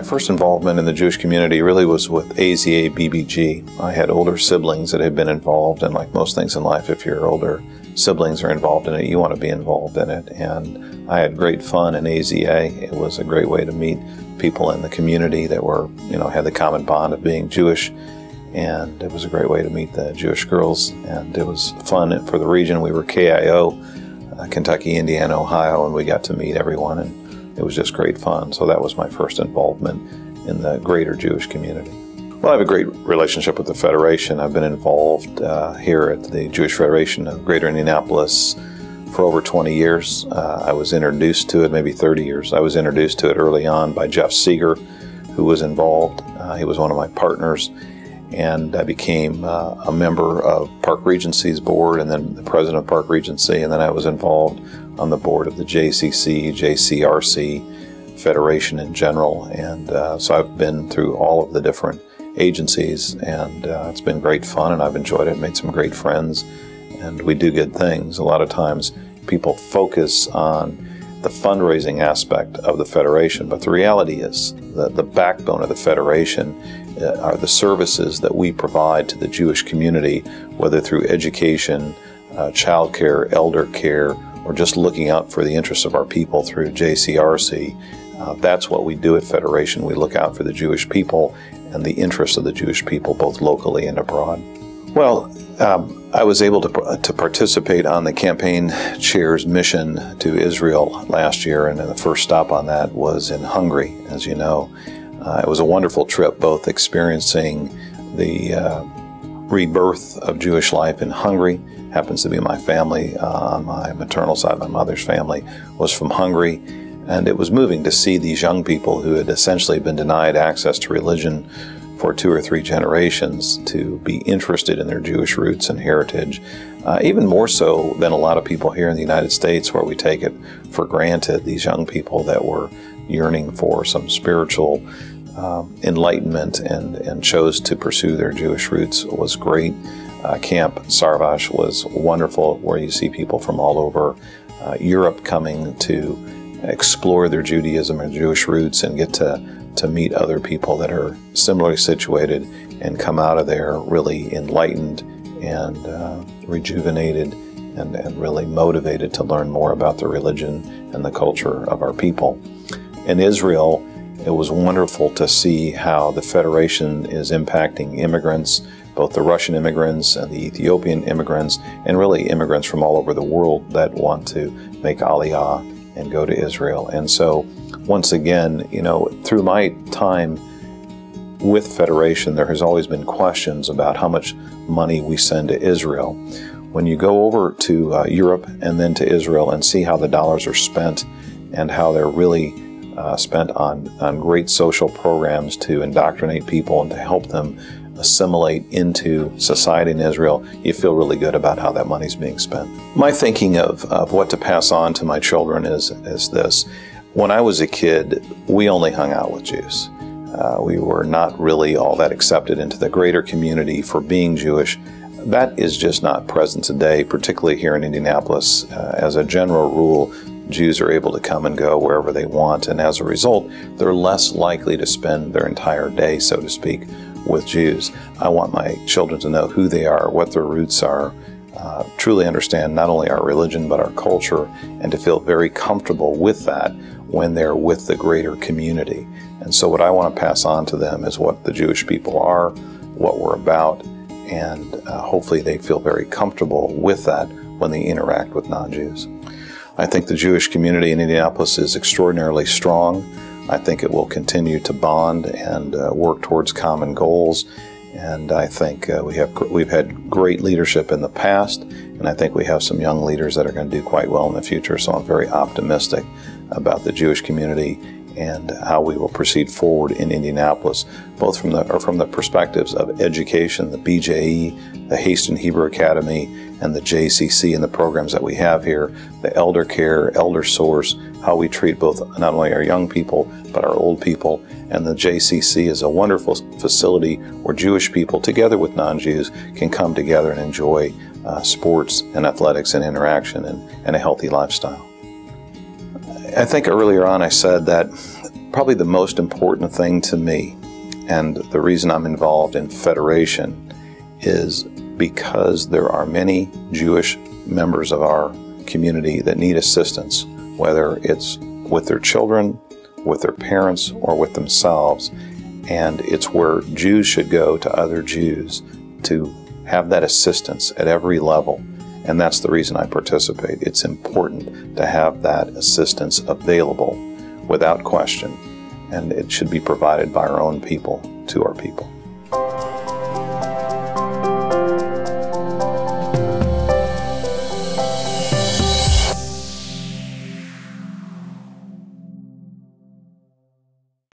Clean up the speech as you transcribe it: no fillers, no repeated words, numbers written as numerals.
first involvement in the Jewish community really was with AZA BBG. I had older siblings that had been involved, and like most things in life, if your older siblings are involved in it, you want to be involved in it. And I had great fun in AZA. It was a great way to meet people in the community that were, had the common bond of being Jewish. And it was a great way to meet the Jewish girls. And it was fun for the region. We were KIO, Kentucky, Indiana, Ohio, and we got to meet everyone. And it was just great fun. So that was my first involvement in the greater Jewish community. Well, I have a great relationship with the Federation. I've been involved here at the Jewish Federation of Greater Indianapolis for over 20 years. I was introduced to it, maybe 30 years. I was introduced to it early on by Jeff Seeger, who was involved. He was one of my partners. And I became a member of Park Regency's board, and then the president of Park Regency, and then I was involved on the board of the JCC, JCRC, Federation in general. And so I've been through all of the different agencies, and it's been great fun, and I've enjoyed it, made some great friends, and we do good things. A lot of times people focus on the fundraising aspect of the Federation, but the reality is that the backbone of the Federation are the services that we provide to the Jewish community, whether through education, child care, elder care, or just looking out for the interests of our people through JCRC. That's what we do at Federation. We look out for the Jewish people and the interests of the Jewish people, both locally and abroad. Well, I was able to participate on the campaign chair's mission to Israel last year, and the first stop on that was in Hungary, as you know. It was a wonderful trip, both experiencing the rebirth of Jewish life in Hungary. Happens to be my family on my maternal side. My mother's family was from Hungary, and it was moving to see these young people who had essentially been denied access to religion for 2 or 3 generations to be interested in their Jewish roots and heritage, even more so than a lot of people here in the United States, where we take it for granted. These young people that were yearning for some spiritual enlightenment and chose to pursue their Jewish roots was great. Camp Sarvash was wonderful, where you see people from all over Europe coming to explore their Judaism and Jewish roots and get to meet other people that are similarly situated and come out of there really enlightened and rejuvenated and really motivated to learn more about the religion and the culture of our people. In Israel, it was wonderful to see how the Federation is impacting immigrants, both the Russian immigrants and the Ethiopian immigrants, and really immigrants from all over the world that want to make Aliyah and go to Israel. And so, once again, through my time with Federation, there has always been questions about how much money we send to Israel. When you go over to Europe and then to Israel and see how the dollars are spent and how they're really spent on great social programs to indoctrinate people and to help them assimilate into society in Israel, you feel really good about how that money's being spent. My thinking of what to pass on to my children is this. When I was a kid, we only hung out with Jews. We were not really all that accepted into the greater community for being Jewish. That is just not present today, particularly here in Indianapolis. As a general rule, Jews are able to come and go wherever they want, and as a result, they're less likely to spend their entire day, so to speak, with Jews. I want my children to know who they are, what their roots are, truly understand not only our religion but our culture, and to feel very comfortable with that when they're with the greater community. And so what I want to pass on to them is what the Jewish people are, what we're about, and hopefully they feel very comfortable with that when they interact with non-Jews. I think the Jewish community in Indianapolis is extraordinarily strong. I think it will continue to bond and work towards common goals. And I think we've had great leadership in the past, and I think we have some young leaders that are going to do quite well in the future. So I'm very optimistic about the Jewish community and how we will proceed forward in Indianapolis, both from the perspectives of education, the BJE, the Haston Hebrew Academy, and the JCC and the programs that we have here, the elder care, elder source, how we treat both not only our young people, but our old people. And the JCC is a wonderful facility where Jewish people, together with non-Jews, can come together and enjoy sports and athletics and interaction and a healthy lifestyle. I think earlier on I said that Probably the most important thing to me, and the reason I'm involved in Federation, is because there are many Jewish members of our community that need assistance, whether it's with their children, with their parents, or with themselves. And it's where Jews should go to other Jews to have that assistance at every level. And that's the reason I participate. It's important to have that assistance available without question. And it should be provided by our own people to our people.